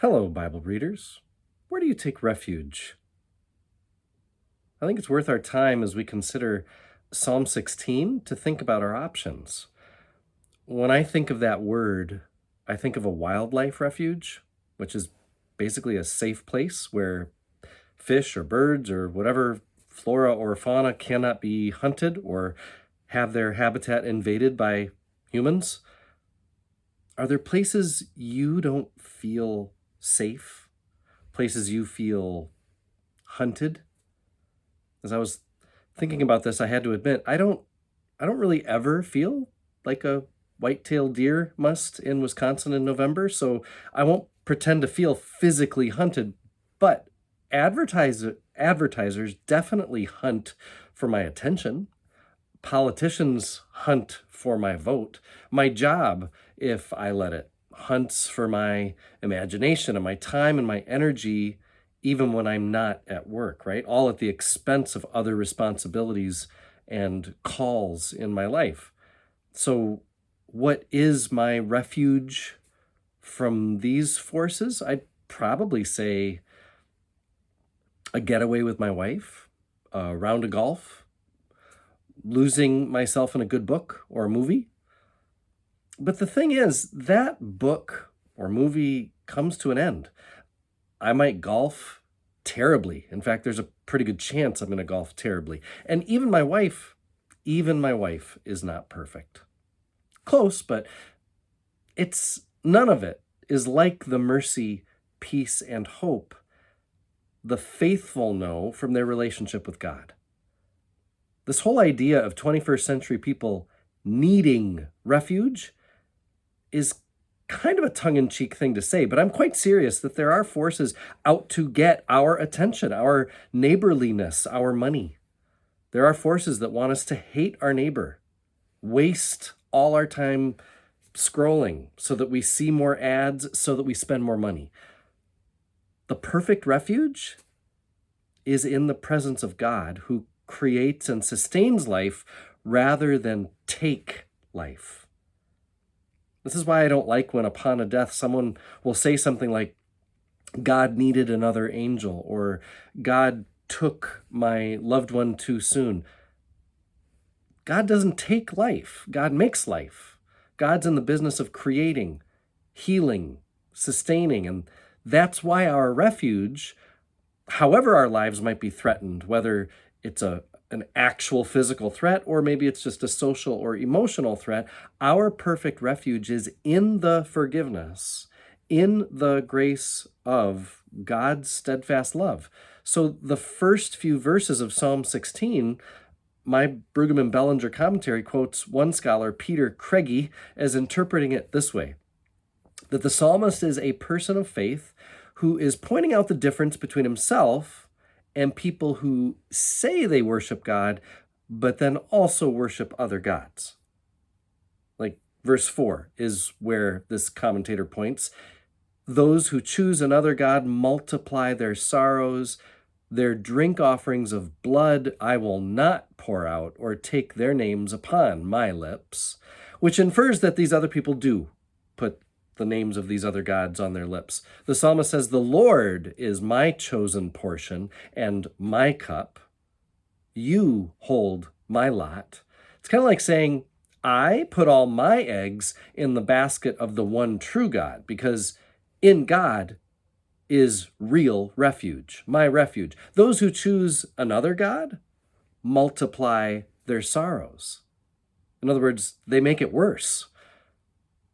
Hello, Bible readers. Where do you take refuge? I think it's worth our time as we consider Psalm 16 to think about our options. When I think of that word, I think of a wildlife refuge, which is basically a safe place where fish or birds or whatever flora or fauna cannot be hunted or have their habitat invaded by humans. Are there places you don't feel safe? Places you feel hunted? As I was thinking about this, I had to admit I don't really ever feel like a white-tailed deer must in Wisconsin in November, so I won't pretend to feel physically hunted, but advertisers definitely hunt for my attention. Politicians hunt for my vote. My job, if I let it, hunts for my imagination and my time and my energy, even when I'm not at work, right? All at the expense of other responsibilities and calls in my life. So, what is my refuge from these forces? I'd probably say a getaway with my wife, a round of golf, losing myself in a good book or a movie. But the thing is, that book or movie comes to an end. I might golf terribly. In fact, there's a pretty good chance I'm going to golf terribly. And even my wife is not perfect. Close, but it's none of it is like the mercy, peace, and hope the faithful know from their relationship with God. This whole idea of 21st century people needing refuge is kind of a tongue-in-cheek thing to say, but I'm quite serious that there are forces out to get our attention, our neighborliness, our money. There are forces that want us to hate our neighbor, waste all our time scrolling so that we see more ads, so that we spend more money. The perfect refuge is in the presence of God, who creates and sustains life rather than take life. This is why I don't like when upon a death someone will say something like, God needed another angel, or God took my loved one too soon. God doesn't take life. God makes life. God's in the business of creating, healing, sustaining, and that's why our refuge, however our lives might be threatened, whether it's an actual physical threat or maybe it's just a social or emotional threat, our perfect refuge is in the forgiveness, in the grace of God's steadfast love. So the first few verses of Psalm 16, my Brigham and Bellinger commentary quotes one scholar, Peter Craigie, as interpreting it this way: that the psalmist is a person of faith who is pointing out the difference between himself and people who say they worship God, but then also worship other gods. Like verse 4 is where this commentator points. Those who choose another god multiply their sorrows. Their drink offerings of blood I will not pour out or take their names upon my lips, which infers that these other people do put the names of these other gods on their lips. The psalmist says, the Lord is my chosen portion and my cup. You hold my lot. It's kind of like saying, I put all my eggs in the basket of the one true God, because in God is real refuge, my refuge. Those who choose another God multiply their sorrows. In other words, they make it worse,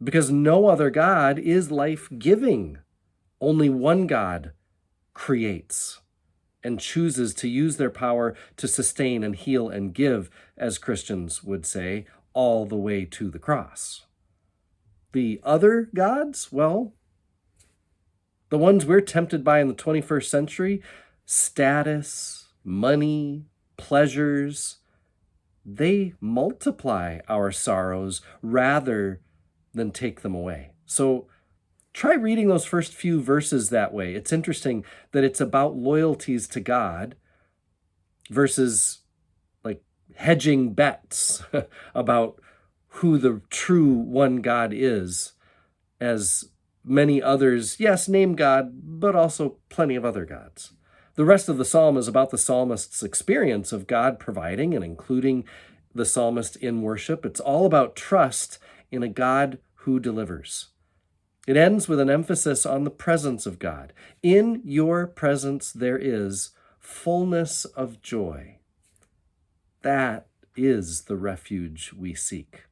because no other God is life-giving. Only one God creates and chooses to use their power to sustain and heal and give, as Christians would say, all the way to the cross. The other gods, well, the ones we're tempted by in the 21st century, status, money, pleasures, they multiply our sorrows rather than take them away. So try reading those first few verses that way. It's interesting that it's about loyalties to God versus like hedging bets about who the true one God is, as many others, yes, name God, but also plenty of other gods. The rest of the psalm is about the psalmist's experience of God providing and including the psalmist in worship. It's all about trust in a God who delivers. It ends with an emphasis on the presence of God. In your presence there is fullness of joy. That is the refuge we seek.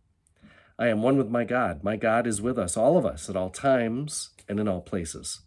I am one with my God. My God is with us, all of us, at all times and in all places.